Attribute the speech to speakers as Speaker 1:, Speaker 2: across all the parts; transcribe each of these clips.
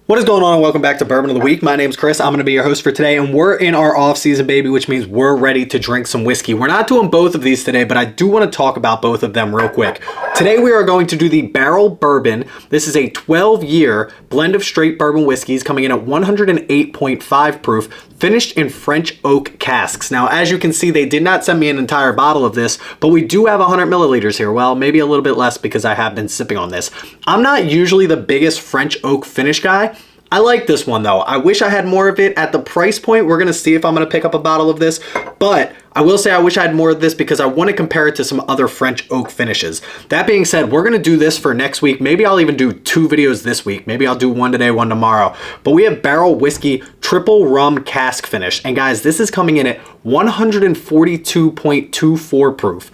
Speaker 1: What is going on, and welcome back to Bourbon of the Week. My name's Chris. I'm going to be your host for today, and we're in our off-season, baby, which means we're ready to drink some whiskey. We're not doing both of these today, but I do want to talk about both of them real quick. Today we are going to do the Barrell Bourbon. This is a 12-year blend of straight bourbon whiskeys coming in at 108.5 proof, finished in French oak casks. Now, as you can see, they did not send me an entire bottle of this, but we do have 100 milliliters here. Well, maybe a little bit less because I have been sipping on this. I'm not usually the biggest French oak finish guy. I like this one though. I wish I had more of it at the price point. We're going to see if I'm going to pick up a bottle of this, but I will say I wish I had more of this because I want to compare it to some other French oak finishes. That being said, we're going to do this for next week. Maybe I'll even do 2 videos this week. Maybe I'll do one today, one tomorrow. But we have Barrell Whiskey Triple Rum Cask Finish. And guys, this is coming in at 142.24 proof.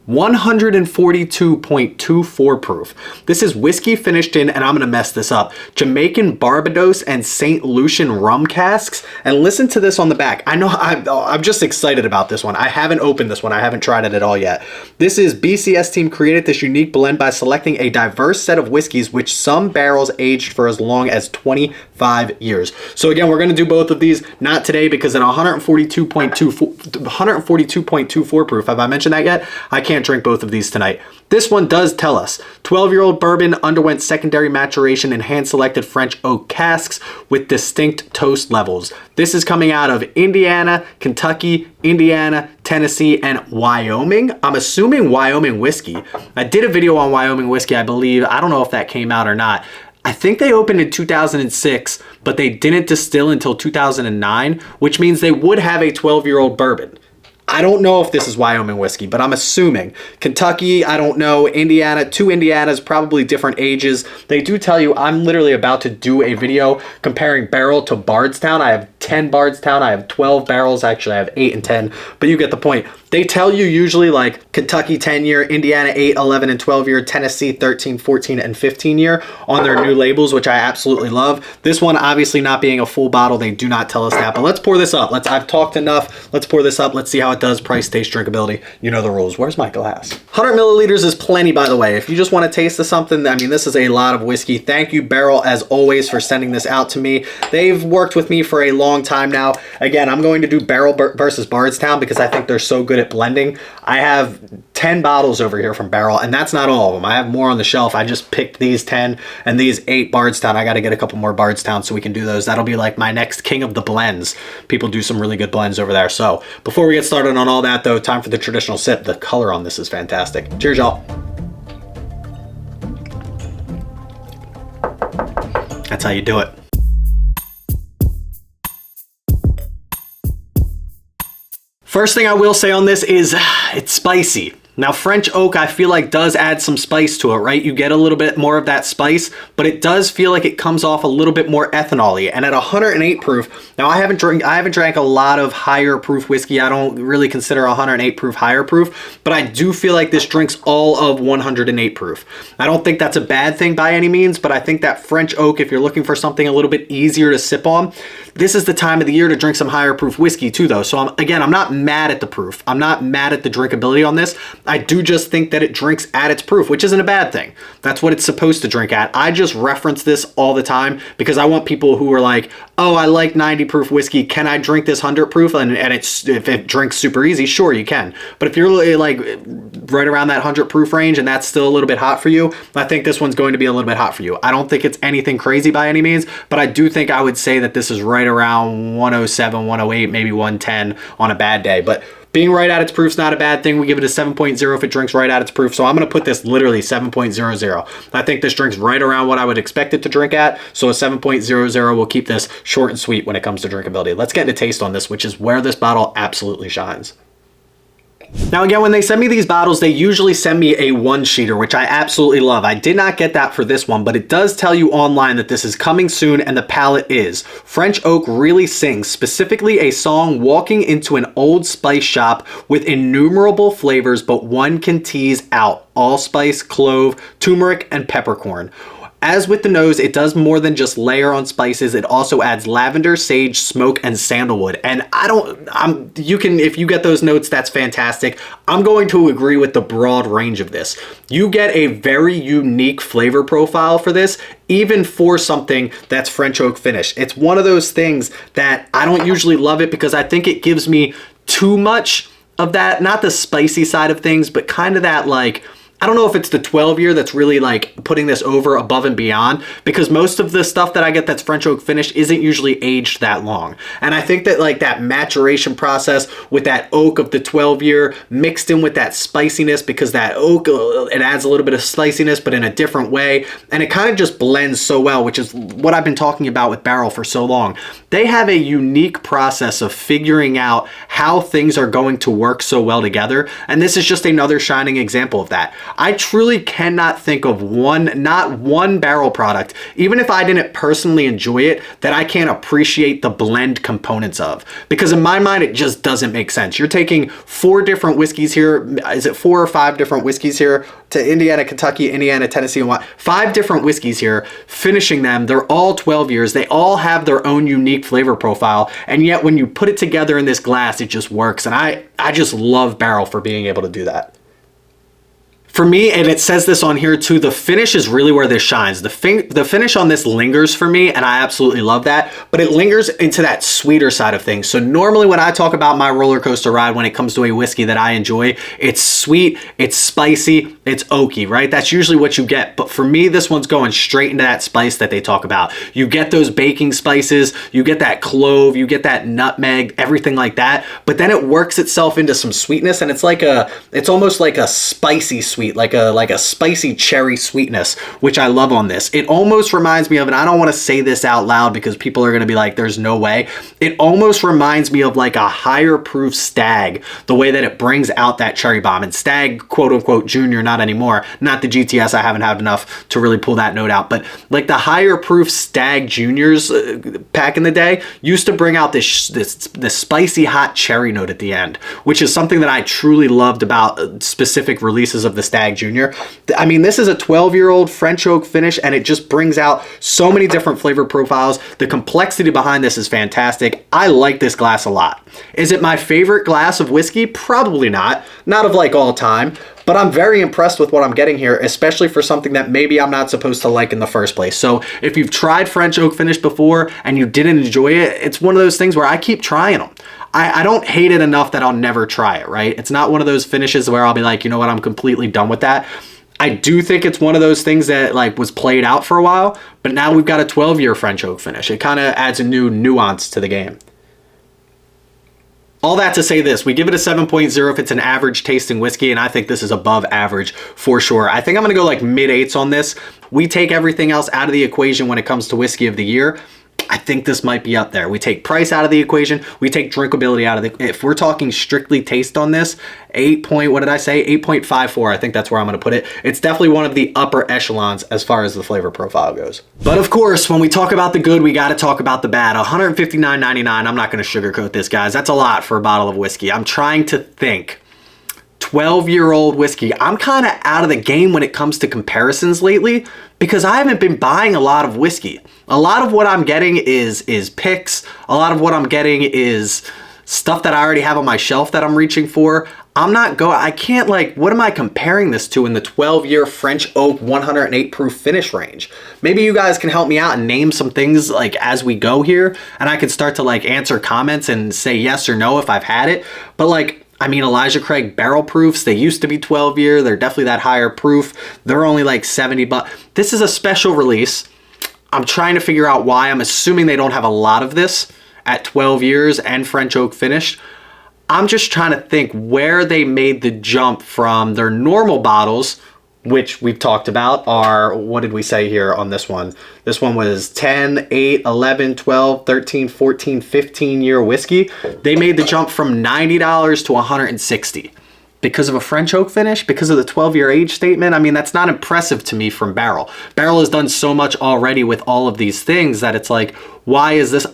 Speaker 1: 142.24 proof. This is whiskey finished in, and I'm gonna mess this up, Jamaican Barbados and St. Lucian rum casks. And listen to this on the back. I know I'm just excited about this one. I haven't opened this one. I haven't tried it at all yet. This is BCS team created this unique blend by selecting a diverse set of whiskeys, which some barrels aged for as long as 25 years. So again, we're gonna do both of these, not today because at 142.24 proof, have I mentioned that yet? I can't drink both of these tonight. This one does tell us 12-year-old bourbon underwent secondary maturation in hand-selected French oak casks with distinct toast levels. This is coming out of Indiana, Kentucky, Indiana, Tennessee, and Wyoming. I'm assuming Wyoming whiskey. I did a video on Wyoming whiskey, I believe. I don't know if that came out or not. I think they opened in 2006, but they didn't distill until 2009, which means they would have a 12-year-old bourbon. I don't know if this is Wyoming whiskey, but I'm assuming. Kentucky, I don't know. Indiana, 2 Indianas, probably different ages. They do tell you, I'm literally about to do a video comparing Barrell to Bardstown. I have 10 Bardstown, I have 12 barrels. Actually, I have 8 and 10, but you get the point. They tell you usually like Kentucky 10-year, Indiana 8, 11, and 12-year, Tennessee 13, 14, and 15-year on their new labels, which I absolutely love. This one, obviously not being a full bottle, they do not tell us that, but let's pour this up. I've talked enough. Let's pour this up. Let's see how it does. Price, taste, drinkability. You know the rules. Where's my glass? 100 milliliters is plenty, by the way. If you just want to taste of something, I mean, this is a lot of whiskey. Thank you, Barrell, as always, for sending this out to me. They've worked with me for a long time now. Again, I'm going to do Barrell versus Bardstown because I think they're so good at blending. I have 10 bottles over here from Barrell, and that's not all of them. I have more on the shelf. I just picked these 10 and these 8 Bardstown. I got to get a couple more Bardstown so we can do those. That'll be like my next king of the blends. People do some really good blends over there. So before we get started on all that though, time for the traditional sip. The color on this is fantastic. Cheers, y'all. That's how you do it. First thing I will say on this is it's spicy. Now, French oak, I feel like does add some spice to it, right? You get a little bit more of that spice, but it does feel like it comes off a little bit more ethanol-y. And at 108 proof, now I haven't drank a lot of higher proof whiskey. I don't really consider 108 proof higher proof, but I do feel like this drinks all of 108 proof. I don't think that's a bad thing by any means, but I think that French oak, if you're looking for something a little bit easier to sip on, this is the time of the year to drink some higher proof whiskey too, though. So I'm not mad at the proof. I'm not mad at the drinkability on this. I do just think that it drinks at its proof, which isn't a bad thing. That's what it's supposed to drink at. I just reference this all the time because I want people who are like, oh, I like 90 proof whiskey. Can I drink this 100 proof? And if it drinks super easy, sure, you can. But if you're like right around that 100 proof range and that's still a little bit hot for you, I think this one's going to be a little bit hot for you. I don't think it's anything crazy by any means, but I do think I would say that this is right around 107, 108, maybe 110 on a bad day. But being right at its proof is not a bad thing. We give it a 7.0 if it drinks right at its proof. So I'm going to put this literally 7.00. I think this drinks right around what I would expect it to drink at. So a 7.00 will keep this short and sweet when it comes to drinkability. Let's get into taste on this, which is where this bottle absolutely shines. Now again, when they send me these bottles, they usually send me a one-sheeter, which I absolutely love. I did not get that for this one, but it does tell you online that this is coming soon, and the palette is. French Oak really sings, specifically a song walking into an old spice shop with innumerable flavors, but one can tease out: allspice, clove, turmeric, and peppercorn. As with the nose, it does more than just layer on spices. It also adds lavender, sage, smoke, and sandalwood. And if you get those notes, that's fantastic. I'm going to agree with the broad range of this. You get a very unique flavor profile for this, even for something that's French oak finished. It's one of those things that I don't usually love it because I think it gives me too much of that, not the spicy side of things, but kind of that like, I don't know if it's the 12 year that's really like putting this over above and beyond, because most of the stuff that I get that's French oak finished isn't usually aged that long. And I think that like that maturation process with that oak of the 12 year mixed in with that spiciness, because that oak, it adds a little bit of spiciness, but in a different way. And it kind of just blends so well, which is what I've been talking about with Barrell for so long. They have a unique process of figuring out how things are going to work so well together. And this is just another shining example of that. I truly cannot think of not one Barrell product, even if I didn't personally enjoy it, that I can't appreciate the blend components of. Because in my mind, it just doesn't make sense. You're taking 4 different whiskeys here. Is it 4 or 5 different whiskeys here? To Indiana, Kentucky, Indiana, Tennessee, and 5 different whiskeys here, finishing them. They're all 12 years. They all have their own unique flavor profile. And yet when you put it together in this glass, it just works. And I just love Barrell for being able to do that. For me, and it says this on here too, the finish is really where this shines. The finish on this lingers for me, and I absolutely love that, but it lingers into that sweeter side of things. So normally when I talk about my roller coaster ride when it comes to a whiskey that I enjoy, it's sweet, it's spicy, it's oaky, right? That's usually what you get. But for me, this one's going straight into that spice that they talk about. You get those baking spices, you get that clove, you get that nutmeg, everything like that, but then it works itself into some sweetness, and it's almost like a spicy sweet, like a spicy cherry sweetness, which I love on this. It almost reminds me of, and I don't want to say this out loud because people are going to be like, there's no way. It almost reminds me of like a higher proof Stag, the way that it brings out that cherry bomb. And Stag, quote unquote, junior, not anymore. Not the GTS, I haven't had enough to really pull that note out. But like the higher proof Stag juniors back in the day used to bring out this spicy hot cherry note at the end, which is something that I truly loved about specific releases of the Stag Junior. I mean, this is a 12-year-old French oak finish, and it just brings out so many different flavor profiles. The complexity behind this is fantastic. I like this glass a lot. Is it my favorite glass of whiskey? Probably not. Not of like all time, but I'm very impressed with what I'm getting here, especially for something that maybe I'm not supposed to like in the first place. So if you've tried French oak finish before and you didn't enjoy it, it's one of those things where I keep trying them. I don't hate it enough that I'll never try it, right? It's not one of those finishes where I'll be like, you know what, I'm completely done with that. I do think it's one of those things that like was played out for a while, but now we've got a 12-year French oak finish. It kind of adds a new nuance to the game. All that to say this, we give it a 7.0 if it's an average tasting whiskey, and I think this is above average for sure. I think I'm gonna go like mid-8s on this. We take everything else out of the equation when it comes to whiskey of the year. I think this might be up there. We take price out of the equation. We take drinkability out of the, if we're talking strictly taste on this, 8.54. I think that's where I'm going to put it. It's definitely one of the upper echelons as far as the flavor profile goes. But of course, when we talk about the good, we got to talk about the bad. $159.99. I'm not going to sugarcoat this, guys. That's a lot for a bottle of whiskey. I'm trying to think. 12-year-old whiskey. I'm kind of out of the game when it comes to comparisons lately because I haven't been buying a lot of whiskey. A lot of what I'm getting is picks. A lot of what I'm getting is stuff that I already have on my shelf that I'm reaching for. I can't like, what am I comparing this to in the 12-year French oak 108 proof finish range? Maybe you guys can help me out and name some things like as we go here, and I can start to like answer comments and say yes or no if I've had it. But like, I mean, Elijah Craig barrel proofs, they used to be 12 year. They're definitely that higher proof. They're only like 70 bucks. This is a special release. I'm trying to figure out why. I'm assuming they don't have a lot of this at 12 years and French oak finished. I'm just trying to think where they made the jump from their normal bottles, which we've talked about, are, what did we say here on this one? This one was 10, 8, 11, 12, 13, 14, 15-year whiskey. They made the jump from $90 to $160 because of a French oak finish, because of the 12-year age statement. I mean, that's not impressive to me from Barrell. Barrell has done so much already with all of these things that it's like, why is this?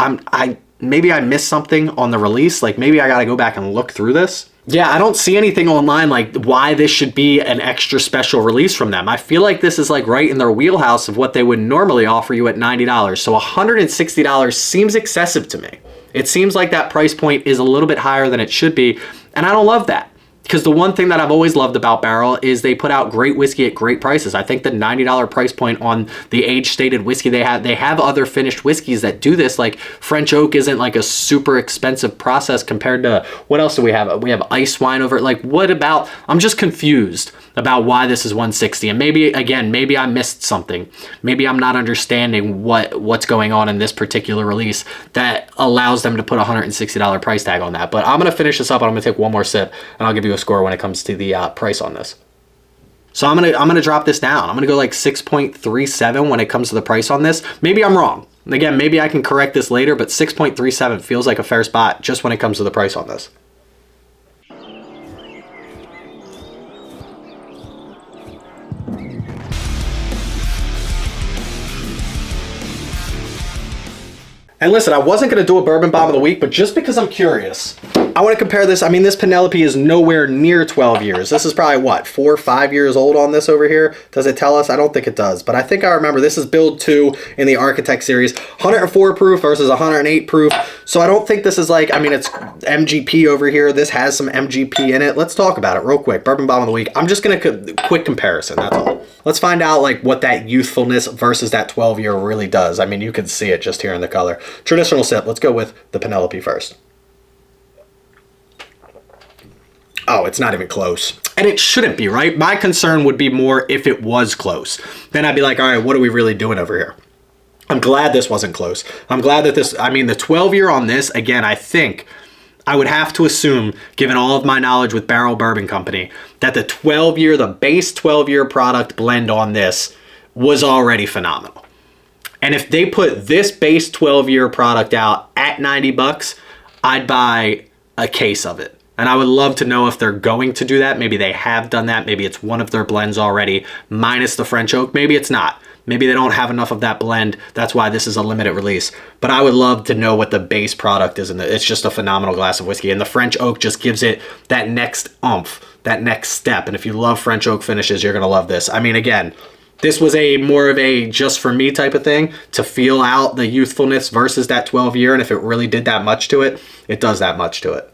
Speaker 1: Maybe I missed something on the release. Like maybe I got to go back and look through this. Yeah, I don't see anything online like why this should be an extra special release from them. I feel like this is like right in their wheelhouse of what they would normally offer you at $90. So $160 seems excessive to me. It seems like that price point is a little bit higher than it should be, and I don't love that. Because the one thing that I've always loved about Barrell is they put out great whiskey at great prices. I think the $90 price point on the age-stated whiskey they have other finished whiskeys that do this. Like French oak isn't like a super expensive process compared to, what else do we have? We have ice wine over it. Like what about, I'm just confused about why this is 160. And maybe, again, maybe I missed something. Maybe I'm not understanding what's going on in this particular release that allows them to put a $160 price tag on that. But I'm going to finish this up and I'm going to take one more sip and I'll give you a score when it comes to the price on this. So I'm gonna drop this down. I'm gonna go like 6.37 when it comes to the price on this. Maybe I'm wrong. Again, maybe I can correct this later, but 6.37 feels like a fair spot just when it comes to the price on this. And listen, I wasn't going to do a bourbon bomb of the week, but just because I'm curious, I want to compare this. I mean, this Penelope is nowhere near 12 years. This is probably, what, 4 or 5 years old on this over here? Does it tell us? I don't think it does, but I think I remember this is build 2 in the Architect series. 104 proof versus 108 proof. So I don't think this is like, I mean, it's MGP over here. This has some MGP in it. Let's talk about it real quick. Bourbon bomb of the week. I'm just going to quick comparison. That's all. Let's find out like what that youthfulness versus that 12-year really does. I mean, you can see it just here in the color. Traditional sip. Let's go with the Penelope first. Oh, it's not even close. And it shouldn't be, right? My concern would be more if it was close. Then I'd be like, all right, what are we really doing over here? I'm glad this wasn't close. I'm glad that this, I mean, the 12-year on this, again, I think I would have to assume, given all of my knowledge with Barrell Bourbon Company, that the 12-year, the base 12-year product blend on this was already phenomenal. And if they put this base 12-year product out at $90, I'd buy a case of it. And I would love to know if they're going to do that. Maybe they have done that. Maybe it's one of their blends already, minus the French oak. Maybe it's not. Maybe they don't have enough of that blend. That's why this is a limited release. But I would love to know what the base product is. It's just a phenomenal glass of whiskey. And the French oak just gives it that next oomph, that next step. And if you love French oak finishes, you're going to love this. I mean, again, this was a more of a just for me type of thing to feel out the youthfulness versus that 12-year. And if it really did that much to it, it does that much to it.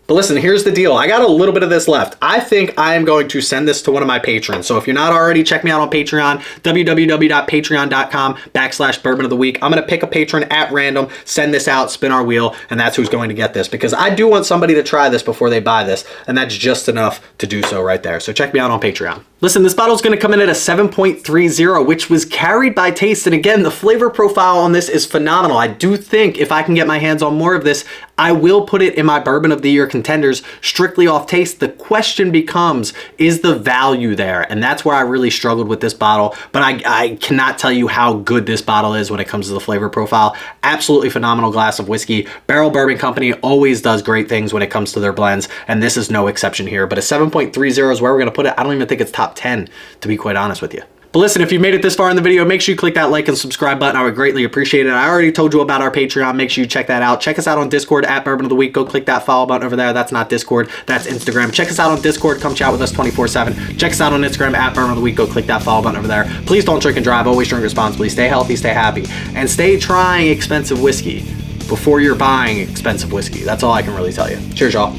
Speaker 1: But listen, here's the deal. I got a little bit of this left. I think I am going to send this to one of my patrons. So if you're not already, check me out on Patreon, www.patreon.com/bourbon of the week. I'm going to pick a patron at random, send this out, spin our wheel, and that's who's going to get this. Because I do want somebody to try this before they buy this, and that's just enough to do so right there. So check me out on Patreon. Listen, this bottle is going to come in at a 7.30, which was carried by taste. And again, the flavor profile on this is phenomenal. I do think if I can get my hands on more of this, I will put it in my Bourbon of the Year contenders strictly off taste. The question becomes, is the value there? And that's where I really struggled with this bottle. But I cannot tell you how good this bottle is when it comes to the flavor profile. Absolutely phenomenal glass of whiskey. Barrell Bourbon Company always does great things when it comes to their blends, and this is no exception here. But a 7.30 is where we're going to put it. I don't even think it's top 10, to be quite honest with you. But listen, if you made it this far in the video, make sure you click that like and subscribe button. I would greatly appreciate it. I already told you about our Patreon. Make sure you check that out. Check us out on Discord at Bourbon of the Week. Go click that follow button over there. That's not Discord. That's Instagram. Check us out on Discord. Come chat with us 24/7. Check us out on Instagram at Bourbon of the Week. Go click that follow button over there. Please don't drink and drive. Always drink responsibly. Stay healthy. Stay happy. And stay trying expensive whiskey before you're buying expensive whiskey. That's all I can really tell you. Cheers, y'all.